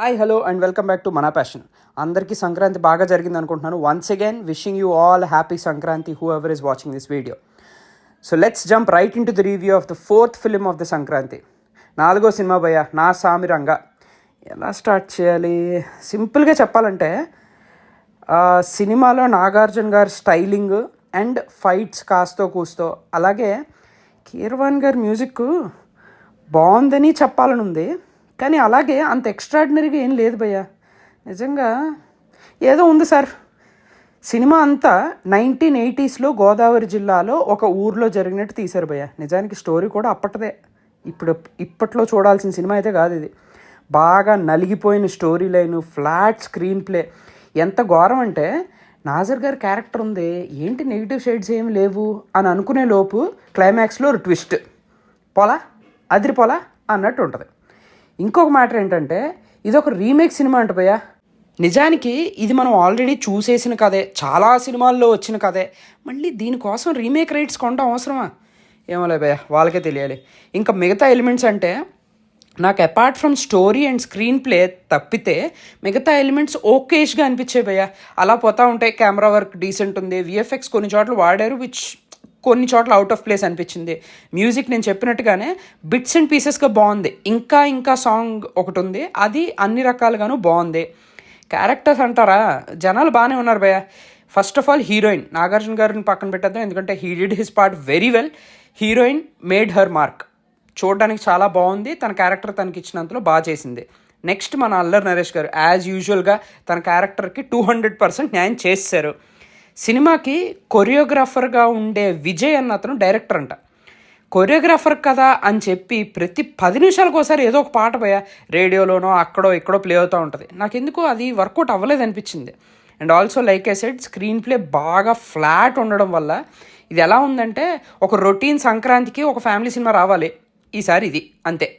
Hi hello and welcome back to మన passion. అందరికీ సంక్రాంతి బాగా జరిగింది అనుకుంటున్నాను. Once again wishing you all happy Sankranti who ever is watching this video. So let's jump right in to the review of the fourth film of the Sankranti. 4వ cinema భయ్య నా సామిరంగా. ఎలా start చేయాలి? సింపుల్గా చెప్పాలంటే సినిమాలో నాగార్జున గారి స్టైలింగ్ అండ్ ఫైట్స్ కాస్తో కూస్తో, అలాగే కీరవాణి గారి మ్యూజిక్ బాగుందని చెప్పాలని ఉంది. కానీ అలాగే అంత ఎక్స్ట్రాడినరీగా ఏం లేదు భయ్య. నిజంగా ఏదో ఉంది సార్. సినిమా అంతా 1980s గోదావరి జిల్లాలో ఒక ఊర్లో జరిగినట్టు తీశారు భయ్య. నిజానికి స్టోరీ కూడా అప్పటిదే, ఇప్పట్లో చూడాల్సిన సినిమా అయితే కాదు ఇది. బాగా నలిగిపోయిన story line, flat screenplay. ఎంత ఘోరం అంటే నాజర్ గారి క్యారెక్టర్ ఉంది, ఏంటి నెగిటివ్ షేడ్స్ ఏమి లేవు అని అనుకునే లోపు క్లైమాక్స్లో ఒక ట్విస్ట్, అదిరిపోలా అన్నట్టు ఉంటుంది. ఇంకొక మ్యాటర్ ఏంటంటే ఇది ఒక రీమేక్ సినిమా అంట భయ్య. నిజానికి ఇది మనం ఆల్రెడీ చూసేసిన కథే, చాలా సినిమాల్లో వచ్చిన కథే. మళ్ళీ దీనికోసం రీమేక్ రైట్స్ కొనడం అవసరమా? ఏమోలే భయ్య, వాళ్ళకే తెలియాలి. ఇంకా మిగతా ఎలిమెంట్స్ అంటే నాకు apart from story and screen play తప్పితే మిగతా ఎలిమెంట్స్ ఓకేష్గా అనిపించాయి భయ్య. అలా పోతూ ఉంటాయి. కెమెరా వర్క్ డీసెంట్ ఉంది, విఎఫ్ఎక్స్ కొన్ని చోట్ల వాడారు, కొన్ని చోట్ల అవుట్ ఆఫ్ ప్లేస్ అనిపించింది. మ్యూజిక్ నేను చెప్పినట్టుగానే బిట్స్ అండ్ పీసెస్గా బాగుంది. ఇంకా సాంగ్ ఒకటి ఉంది, అది అన్ని రకాలుగాను బాగుంది. క్యారెక్టర్స్ అంటారా, జనాలు బాగానే ఉన్నారు భయ్య. First of all heroine Nagarjuna గారిని పక్కన పెట్టేద్దాం, ఎందుకంటే he did his part very well. Heroine made her mark. చూడడానికి చాలా బాగుంది, తన క్యారెక్టర్ తనకి ఇచ్చినంతలో బాగా చేసింది. నెక్స్ట్ మన అల్లరి నరేష్ గారు యాజ్ యూజువల్గా తన క్యారెక్టర్కి 200% న్యాయం చేశారు. సినిమాకి కొరియోగ్రాఫర్గా ఉండే విజయ్ అన్న అతను డైరెక్టర్ అంట. కొరియోగ్రాఫర్ కదా అని చెప్పి ప్రతి 10 నిమిషాలకు ఒకసారి ఏదో ఒక పాట పోయా రేడియోలోనో అక్కడో ఇక్కడో ప్లే అవుతూ ఉంటుంది. నాకెందుకు అది వర్కౌట్ అవ్వలేదు అనిపించింది. And also like I said, screen play బాగా ఫ్లాట్ ఉండడం వల్ల ఇది ఎలా ఉందంటే ఒక రొటీన్ సంక్రాంతికి ఒక ఫ్యామిలీ సినిమా రావాలి, ఈసారి ఇది అంతే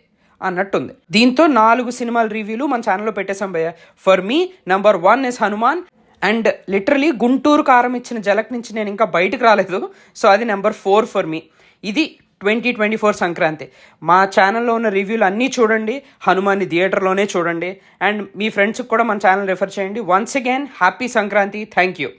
అన్నట్టుంది. దీంతో 4 సినిమాల రివ్యూలు మన ఛానల్లో పెట్టేశాం భయ్య. For me number 1 is Hanuman. And literally Guntur కారం ఇచ్చిన జలక్ నుంచి నేను ఇంకా బయటకు రాలేదు, సో అది నెంబర్ 4 ఫర్ మీ. ఇది 2024 సంక్రాంతి. మా ఛానల్లో ఉన్న రివ్యూలు అన్నీ చూడండి, హనుమాన్ని థియేటర్లోనే చూడండి, అండ్ మీ ఫ్రెండ్స్కి కూడా మన ఛానల్ రిఫర్ చేయండి. Once again happy Sankranti. Thank you.